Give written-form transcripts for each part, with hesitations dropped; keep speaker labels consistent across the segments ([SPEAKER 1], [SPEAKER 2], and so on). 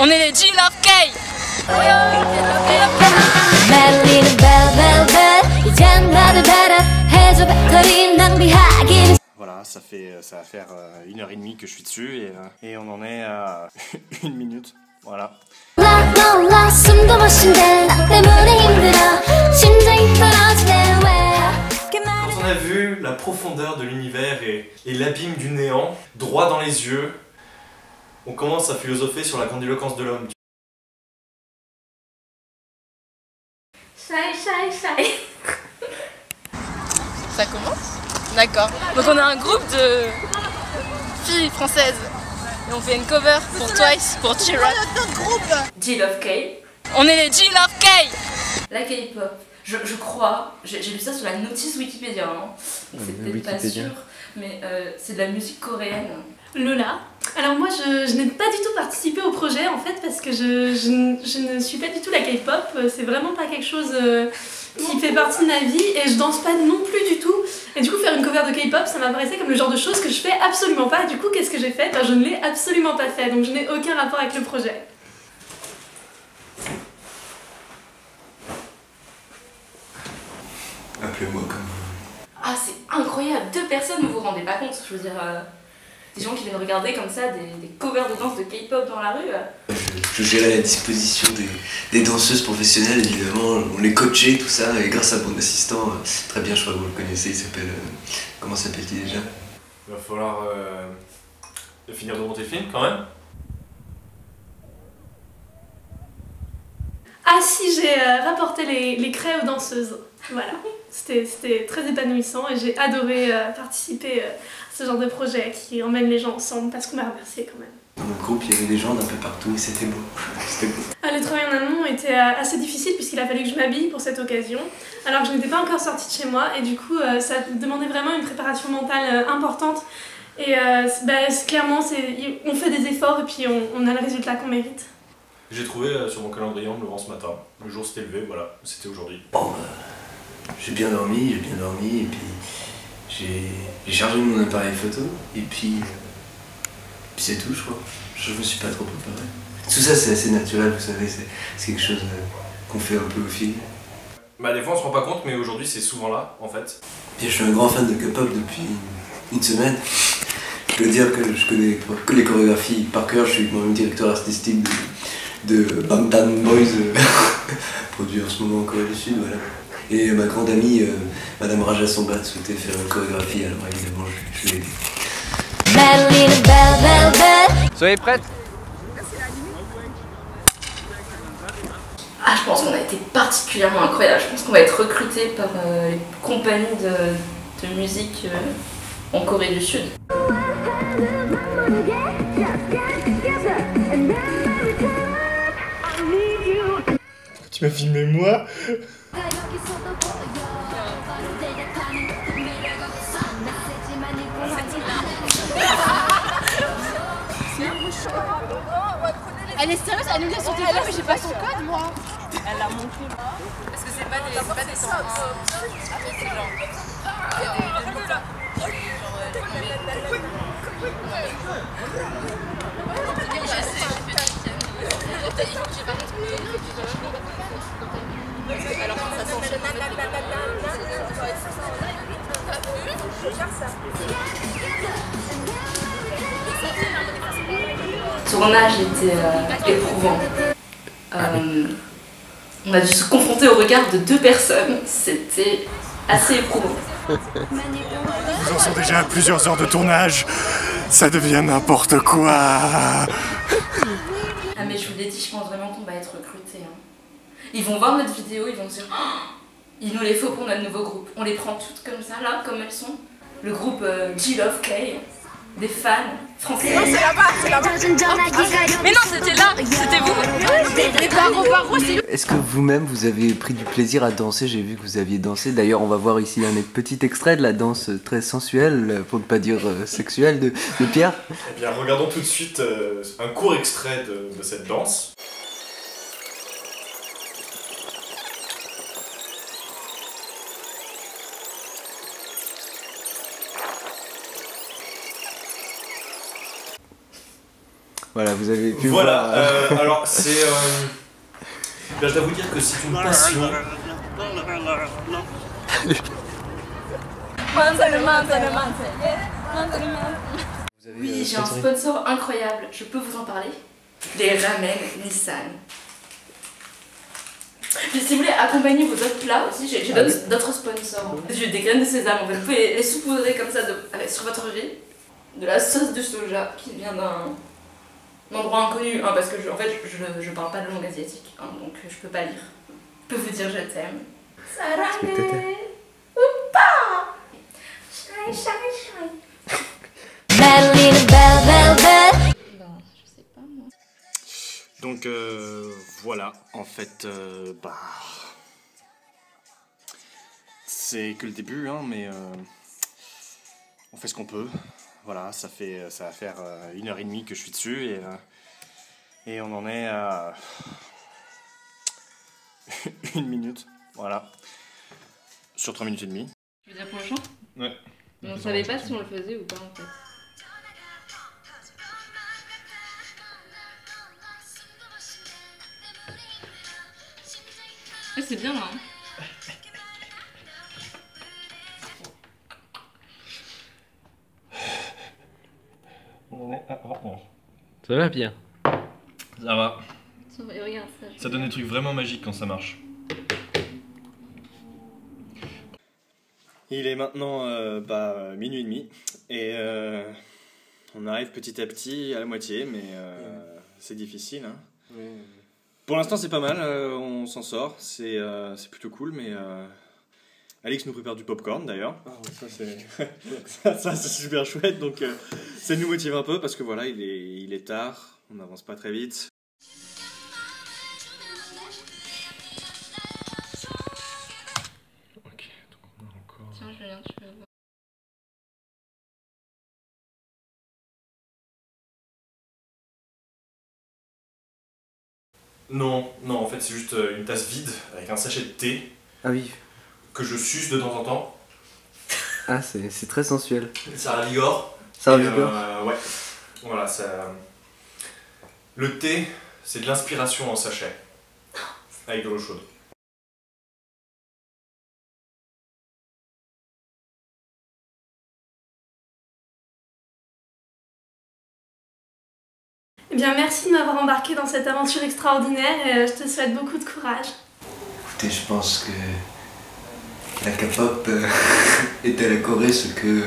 [SPEAKER 1] On est les G-Love K.
[SPEAKER 2] Voilà, ça va faire 1h30 que je suis dessus et on en est à 1 minute. Voilà. Quand on a vu la profondeur de l'univers et l'abîme du néant, droit dans les yeux, on commence à philosopher sur la grandiloquence de l'homme.
[SPEAKER 1] Shy. Ça commence? D'accord. Donc on a un groupe de filles françaises. Et on fait une cover pour Twice, pour Cheer Up. G-Love K. On est les G-Love K. La K-pop. Je crois, j'ai lu ça sur la notice Wikipédia, hein. Donc c'est peut-être pas sûr, mais c'est de la musique coréenne.
[SPEAKER 3] Lola. Alors moi je n'ai pas du tout participé au projet en fait parce que je ne suis pas du tout la K-pop, c'est vraiment pas quelque chose qui fait partie de ma vie et je danse pas non plus du tout. Et du coup faire une cover de K-pop ça m'apparaissait comme le genre de choses que je fais absolument pas. Du coup qu'est-ce que j'ai fait? Je ne l'ai absolument pas fait, donc je n'ai aucun rapport avec le projet.
[SPEAKER 4] Appelez-moi comme vous.
[SPEAKER 1] Ah c'est incroyable, 2 personnes, vous vous rendez pas compte, je veux dire, des gens qui viennent regarder comme ça des covers de danse de K-pop dans la rue.
[SPEAKER 4] Je gérais la disposition des danseuses professionnelles, évidemment, on les coachait, tout ça, et grâce à mon assistant, très bien, je crois que vous le connaissez, il s'appelle... comment s'appelle-t-il déjà?
[SPEAKER 2] Il va falloir finir de monter le film quand même.
[SPEAKER 3] Ah si, j'ai rapporté les craies aux danseuses. Voilà, c'était très épanouissant et j'ai adoré participer à ce genre de projet qui emmène les gens ensemble parce qu'on m'a remercié quand même.
[SPEAKER 4] Dans notre groupe, il y avait des gens d'un peu partout et c'était beau. C'était beau.
[SPEAKER 3] Le travail en amont était assez difficile puisqu'il a fallu que je m'habille pour cette occasion alors que je n'étais pas encore sortie de chez moi et du coup ça demandait vraiment une préparation mentale importante et clairement on fait des efforts et puis on a le résultat qu'on mérite.
[SPEAKER 2] J'ai trouvé sur mon calendrier en me levant ce matin, le jour s'était levé, voilà, c'était aujourd'hui.
[SPEAKER 4] Bon, j'ai bien dormi et puis j'ai chargé mon appareil photo et puis c'est tout je crois. Je me suis pas trop préparé. Tout ça c'est assez naturel, vous savez, c'est quelque chose qu'on fait un peu au fil.
[SPEAKER 2] Bah des fois on se rend pas compte mais aujourd'hui c'est souvent là en fait.
[SPEAKER 4] Bien, je suis un grand fan de K-pop depuis une semaine. Je peux dire que je connais que les chorégraphies par cœur, je suis moi-même directeur artistique de Bangtan Boys, produit en ce moment en Corée du Sud, voilà. Et ma grande amie, Madame Raja Sambat, souhaitait faire une chorégraphie, alors évidemment je l'ai aidé.
[SPEAKER 5] Soyez prêtes?
[SPEAKER 1] Ah, je pense qu'on a été particulièrement incroyable. Je pense qu'on va être recruté par les compagnies de musique en Corée du Sud.
[SPEAKER 2] Tu m'as filmé moi?
[SPEAKER 6] Elle est sérieuse, elle nous dit sur téléphone mais j'ai pas son code moi.
[SPEAKER 1] Elle a montré. Parce que c'est pas des temps. Il y a des mots là. Alors ça s'enchaîne. Le tournage était éprouvant. On a dû se confronter au regard de 2 personnes. C'était assez éprouvant.
[SPEAKER 2] Nous en sommes déjà à plusieurs heures de tournage. Ça devient n'importe quoi.
[SPEAKER 1] Ah mais je vous l'ai dit, je pense vraiment qu'on va être recrutés. Hein. Ils vont voir notre vidéo, ils vont se dire oh, il nous les faut pour notre nouveau groupe. On les prend toutes comme ça, là, comme elles sont. Le groupe G-Love K, des fans français.
[SPEAKER 6] Non, c'est là-bas, c'est là-bas.
[SPEAKER 1] Mais non, c'était là, c'était vous.
[SPEAKER 6] Les barreaux, c'est...
[SPEAKER 4] Est-ce que vous-même vous avez pris du plaisir à danser? J'ai vu que vous aviez dansé. D'ailleurs, on va voir ici un petit extrait de la danse très sensuelle, pour ne pas dire sexuelle, de Pierre.
[SPEAKER 2] Eh bien, regardons tout de suite un court extrait de cette danse.
[SPEAKER 4] Voilà, vous avez pu
[SPEAKER 2] Voilà,
[SPEAKER 4] voir.
[SPEAKER 2] alors c'est... je dois vous dire que c'est une passion.
[SPEAKER 1] Oui, j'ai un sponsor incroyable, je peux vous en parler. Les ramen Nissan. Si vous voulez accompagner vos autres plats aussi, j'ai d'autres sponsors. J'ai des graines de sésame, en fait. Vous pouvez les saupoudrer comme ça sur votre riz. De la sauce de soja qui vient d'un endroit inconnu, hein, parce que en fait je parle pas de langue asiatique, hein, donc je peux pas lire. Je peux vous dire je t'aime. Sarangé ou pas. Shine, shine, shine. Ben, je sais pas moi.
[SPEAKER 2] Donc voilà, en fait, c'est que le début, hein, mais on fait ce qu'on peut. Voilà, ça va faire 1h30 que je suis dessus et on en est à 1 minute, voilà, sur 3 minutes et demie.
[SPEAKER 1] Tu veux dire pour le chant?
[SPEAKER 2] Ouais.
[SPEAKER 1] Mais on savait pas si on le faisait ou pas en fait. C'est bien là. Hein.
[SPEAKER 5] Ça va bien.
[SPEAKER 2] Ça va.
[SPEAKER 1] Regarde ça.
[SPEAKER 2] Ça donne des trucs vraiment magiques quand ça marche. Il est maintenant minuit et demi et on arrive petit à petit à la moitié, mais c'est difficile. Hein. Ouais. Pour l'instant c'est pas mal, on s'en sort, c'est plutôt cool, mais Alix nous prépare du popcorn d'ailleurs. Ah, ça c'est super chouette, donc ça nous motive un peu parce que voilà, il est tard, on n'avance pas très vite. Ok, donc on a encore...
[SPEAKER 1] Tiens, Julien, tu veux voir.
[SPEAKER 2] Non, non, en fait c'est juste une tasse vide avec un sachet de thé.
[SPEAKER 4] Ah oui.
[SPEAKER 2] Que je suce de temps en temps.
[SPEAKER 4] Ah, c'est très sensuel.
[SPEAKER 2] Ça ravigore.
[SPEAKER 4] Ça ravigore.
[SPEAKER 2] Ouais. Voilà, ça... Le thé, c'est de l'inspiration en sachet. Avec de l'eau chaude.
[SPEAKER 3] Eh bien, merci de m'avoir embarqué dans cette aventure extraordinaire et je te souhaite beaucoup de courage.
[SPEAKER 4] Écoutez, je pense que la K-pop est à la Corée ce que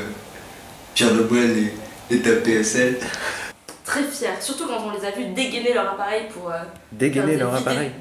[SPEAKER 4] Pierre Le Boel est à PSL.
[SPEAKER 1] Très fière, surtout quand on les a vus dégainer leur appareil pour...
[SPEAKER 4] Dégainer leur appareil.